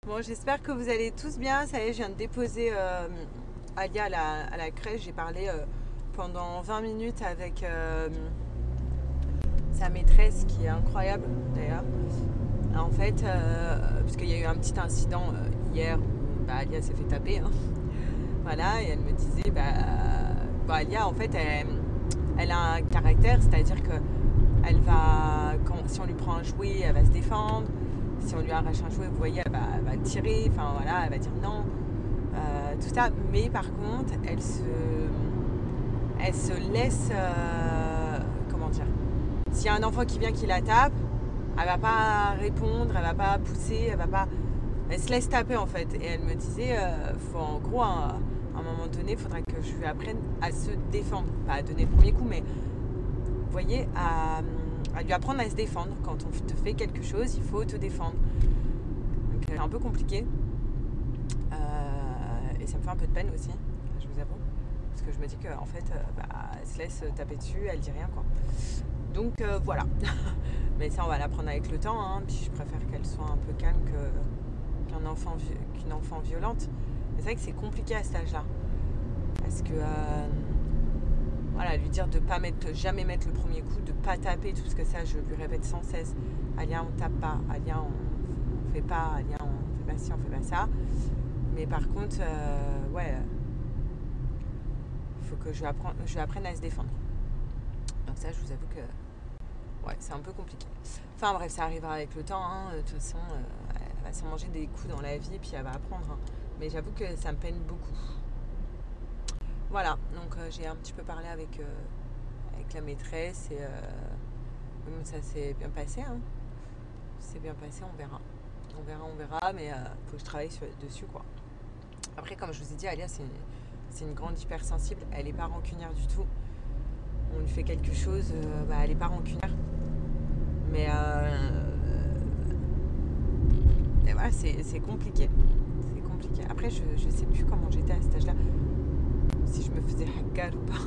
Bon, j'espère que vous allez tous bien. Ça y est, je viens de déposer Alia à la crèche. J'ai parlé pendant 20 minutes avec sa maîtresse qui est incroyable d'ailleurs. En fait, parce qu'il y a eu un petit incident hier où Alia s'est fait taper. Hein. Voilà, et elle me disait, Alia, en fait, elle a un caractère, c'est-à-dire que elle va, si on lui prend un jouet, elle va se défendre. Si on lui arrache un jouet, vous voyez, elle va tirer, enfin voilà, elle va dire non, tout ça. Mais par contre, elle se laisse, comment dire, s'il y a un enfant qui vient qui la tape, elle va pas répondre, elle va pas pousser, elle se laisse taper en fait. Et elle me disait, faut en gros, à un moment donné, il faudra que je lui apprenne à se défendre, pas à donner le premier coup, mais vous voyez, à lui apprendre à se défendre. Quand on te fait quelque chose, il faut te défendre. Donc c'est un peu compliqué. Et ça me fait un peu de peine aussi, je vous avoue. Parce que je me dis qu'en fait, elle se laisse taper dessus, elle dit rien quoi. Donc voilà. Mais ça, on va l'apprendre avec le temps. Hein. Puis je préfère qu'elle soit un peu calme qu'une enfant violente. Mais c'est vrai que c'est compliqué à cet âge-là. Parce que... voilà, lui dire de pas jamais mettre le premier coup, de pas taper, tout ce que ça, je lui répète sans cesse. Alia, on tape pas. Alia, on fait pas. Alia, on fait pas ci, on fait pas ça. Mais par contre, il faut que je lui apprenne à se défendre. Donc ça, je vous avoue que c'est un peu compliqué. Enfin bref, ça arrivera avec le temps. Hein. De toute façon, elle va s'en manger des coups dans la vie et puis elle va apprendre. Hein. Mais j'avoue que ça me peine beaucoup. Voilà, donc j'ai un petit peu parlé avec la maîtresse et ça s'est bien passé. Hein. C'est bien passé, on verra. On verra, mais faut que je travaille dessus quoi. Après, comme je vous ai dit, Alia, c'est une grande hypersensible. Elle n'est pas rancunière du tout. On lui fait quelque chose, elle n'est pas rancunière. Mais et voilà, c'est compliqué. C'est compliqué. Après, je sais plus comment j'étais à cet âge-là. Si je me faisais hackal ou pas.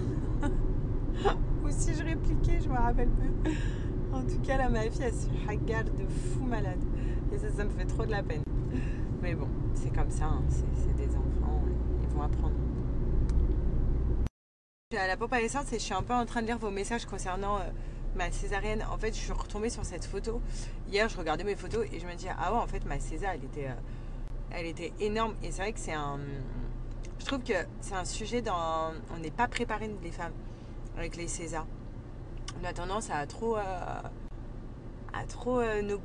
Ou si je répliquais, je me rappelle plus. En tout cas, là, ma fille, elle se fait hackal de fou malade. Et ça me fait trop de la peine. Mais bon, c'est comme ça, hein. C'est des enfants, ils vont apprendre. Je suis à la pompe à essence et je suis un peu en train de lire vos messages concernant ma césarienne. En fait, je suis retombée sur cette photo. Hier, je regardais mes photos et je me dis, ah ouais, en fait, ma césar, elle était énorme. Et c'est vrai que je trouve que c'est un sujet on n'est pas préparé, les femmes, avec les césars. On a tendance à trop nous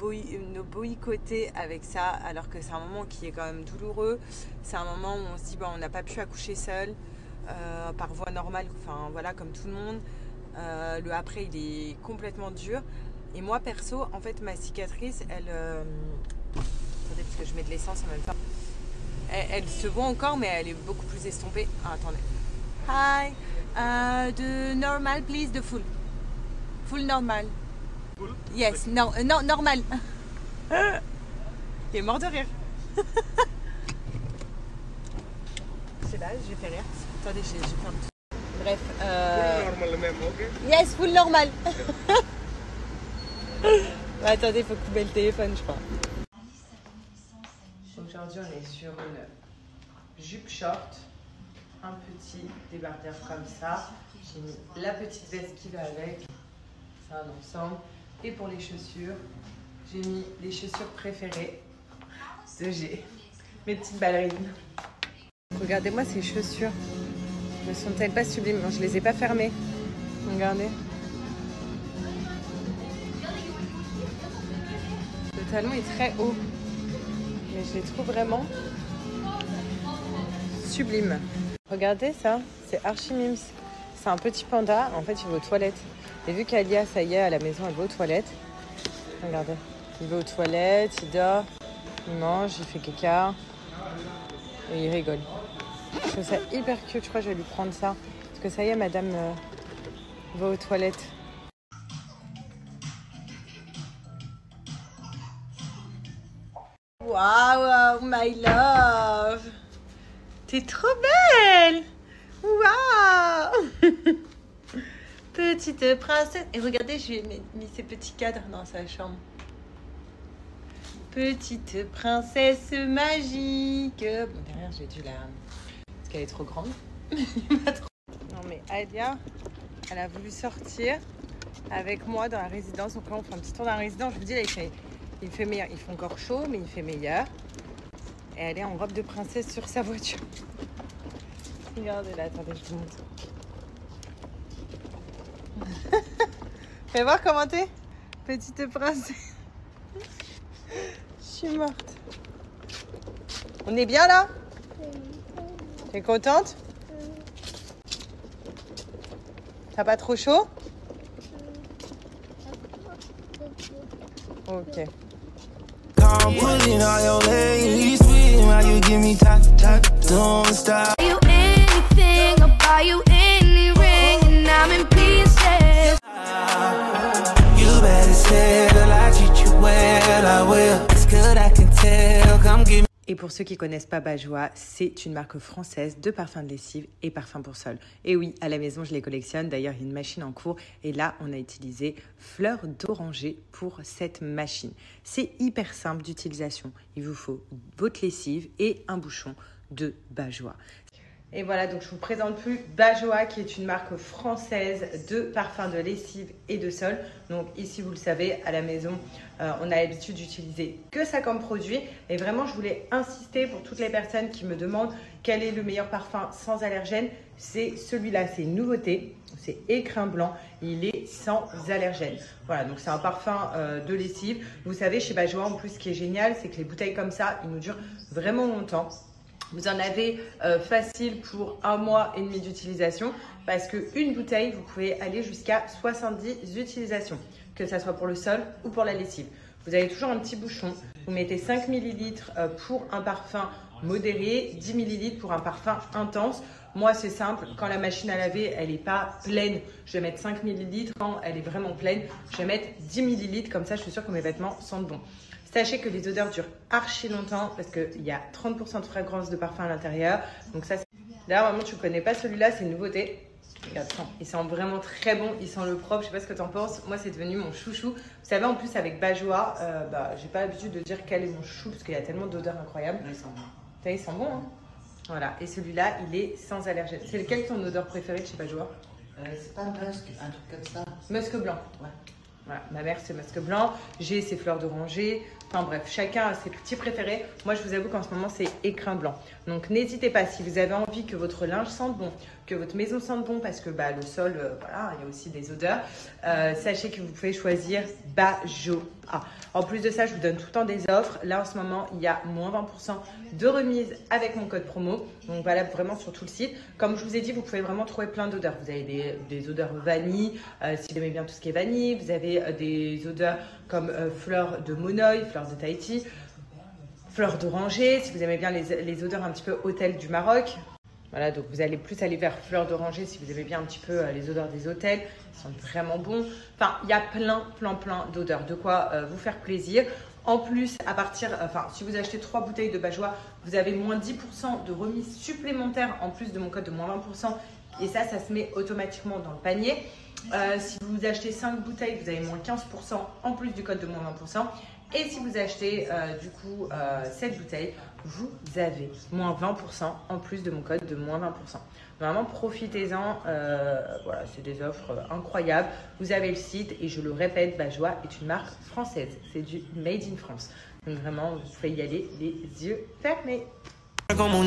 boycotter avec ça, alors que c'est un moment qui est quand même douloureux. C'est un moment où on se dit, on n'a pas pu accoucher seul, par voie normale, enfin voilà, comme tout le monde. Le après, il est complètement dur. Et moi, perso, en fait, ma cicatrice, elle... attendez, parce que je mets de l'essence en même temps. Elle se voit encore, mais elle est beaucoup plus estompée. Ah, attendez. Hi, the normal, please, the full. Full normal. Full? Yes, no, normal. Il est mort de rire. Je sais pas, j'ai fait rire. Attendez, j'ai fait un petit... Bref. Full normal même, ok? Yes, full normal. Attendez, il faut couper le téléphone, je crois. Aujourd'hui, on est sur une jupe short, un petit débardeur comme ça. J'ai mis la petite veste qui va avec. C'est un ensemble. Et pour les chaussures, j'ai mis les chaussures préférées de G. Mes petites ballerines. Regardez-moi ces chaussures. Ne sont-elles pas sublimes? Non, je les ai pas fermées. Regardez. Le talon est très haut. Mais je les trouve vraiment sublimes. Regardez ça, c'est Archimims. C'est un petit panda, en fait il va aux toilettes. Et vu qu'Alia, ça y est, à la maison, elle va aux toilettes. Regardez, il va aux toilettes, il dort, il mange, il fait caca. Et il rigole. Je trouve ça hyper cute, je crois que je vais lui prendre ça. Parce que ça y est, madame va aux toilettes. Wow, my love! T'es trop belle! Waouh! Petite princesse. Et regardez, je lui ai mis ces petits cadres dans sa chambre. Petite princesse magique. Bon, derrière, j'ai dû la... Parce qu'elle est trop grande. Non, mais Alia, elle a voulu sortir avec moi dans la résidence. Donc là, on fait un petit tour dans la résidence. Je vous dis, là, il fait meilleur. Il fait encore chaud, mais il fait meilleur. Et elle est en robe de princesse sur sa voiture. Regardez là, attendez, je vous montre. Fais voir comment t'es, petite princesse. Je suis morte. On est bien là? T'es contente? T'as pas trop chaud? Ok. Et pour ceux qui ne connaissent pas Bajoua, c'est une marque française de parfums de lessive et parfums pour sol. Et oui, à la maison, je les collectionne. D'ailleurs, il y a une machine en cours. Et là, on a utilisé fleur d'oranger pour cette machine. C'est hyper simple d'utilisation. Il vous faut votre lessive et un bouchon de Bajoua. Et voilà, donc je vous présente plus Bajoua, qui est une marque française de parfums de lessive et de sol. Donc ici, vous le savez, à la maison, on a l'habitude d'utiliser que ça comme produit. Et vraiment, je voulais insister pour toutes les personnes qui me demandent quel est le meilleur parfum sans allergène. C'est celui-là, c'est une nouveauté. C'est écrin blanc, il est sans allergène. Voilà, donc c'est un parfum de lessive. Vous savez, chez Bajoua, en plus, ce qui est génial, c'est que les bouteilles comme ça, ils nous durent vraiment longtemps. Vous en avez facile pour 1 mois et demi d'utilisation parce qu'une bouteille, vous pouvez aller jusqu'à 70 utilisations, que ça soit pour le sol ou pour la lessive. Vous avez toujours un petit bouchon, vous mettez 5 ml pour un parfum modéré, 10 ml pour un parfum intense. Moi, c'est simple, quand la machine à laver, elle n'est pas pleine, je vais mettre 5 ml. Quand elle est vraiment pleine, je vais mettre 10 ml. Comme ça, je suis sûre que mes vêtements sentent bon. Sachez que les odeurs durent archi longtemps parce qu'il y a 30% de fragrance de parfum à l'intérieur. Donc ça, d'ailleurs, maman, tu ne connais pas celui-là, c'est une nouveauté. Regarde, il sent vraiment très bon, il sent le propre. Je ne sais pas ce que tu en penses. Moi, c'est devenu mon chouchou. Vous savez, en plus, avec Bajoua, j'ai pas l'habitude de dire quel est mon chouchou parce qu'il y a tellement d'odeurs incroyables. Il sent bon. Il sent bon, hein? Voilà, et celui-là, il est sans allergène. C'est lequel ton odeur préférée de chez Bajoua? C'est pas musc, un truc comme ça. Musc blanc. Ouais. Voilà, ma mère c'est musc blanc, j'ai ses fleurs d'oranger, enfin bref, chacun a ses petits préférés. Moi je vous avoue qu'en ce moment c'est écrin blanc. Donc n'hésitez pas, si vous avez envie que votre linge sente bon, que votre maison sente bon, parce que le sol, voilà, il y a aussi des odeurs, sachez que vous pouvez choisir Bajoua. En plus de ça, je vous donne tout le temps des offres. Là en ce moment, il y a moins 20% de remise avec mon code promo. Donc voilà, vraiment sur tout le site. Comme je vous ai dit, vous pouvez vraiment trouver plein d'odeurs. Vous avez des odeurs vanille, si vous aimez bien tout ce qui est vanille. Vous avez des odeurs comme fleurs de monoï, fleurs de Tahiti, fleurs d'oranger, si vous aimez bien les odeurs un petit peu hôtel du Maroc. Voilà, donc vous allez plus aller vers fleurs d'oranger si vous aimez bien un petit peu les odeurs des hôtels. Ils sont vraiment bons. Enfin, il y a plein d'odeurs, de quoi vous faire plaisir. En plus, si vous achetez 3 bouteilles de Bajoua, vous avez moins 10% de remise supplémentaire en plus de mon code de moins 20%. Et ça se met automatiquement dans le panier. Si vous achetez 5 bouteilles, vous avez moins 15% en plus du code de moins 20%. Et si vous achetez 7 bouteilles, vous avez moins 20% en plus de mon code de moins 20%. Vraiment, profitez-en. Voilà, c'est des offres incroyables. Vous avez le site et je le répète, Bajoua est une marque française. C'est du Made in France. Donc vraiment, vous pouvez y aller les yeux fermés.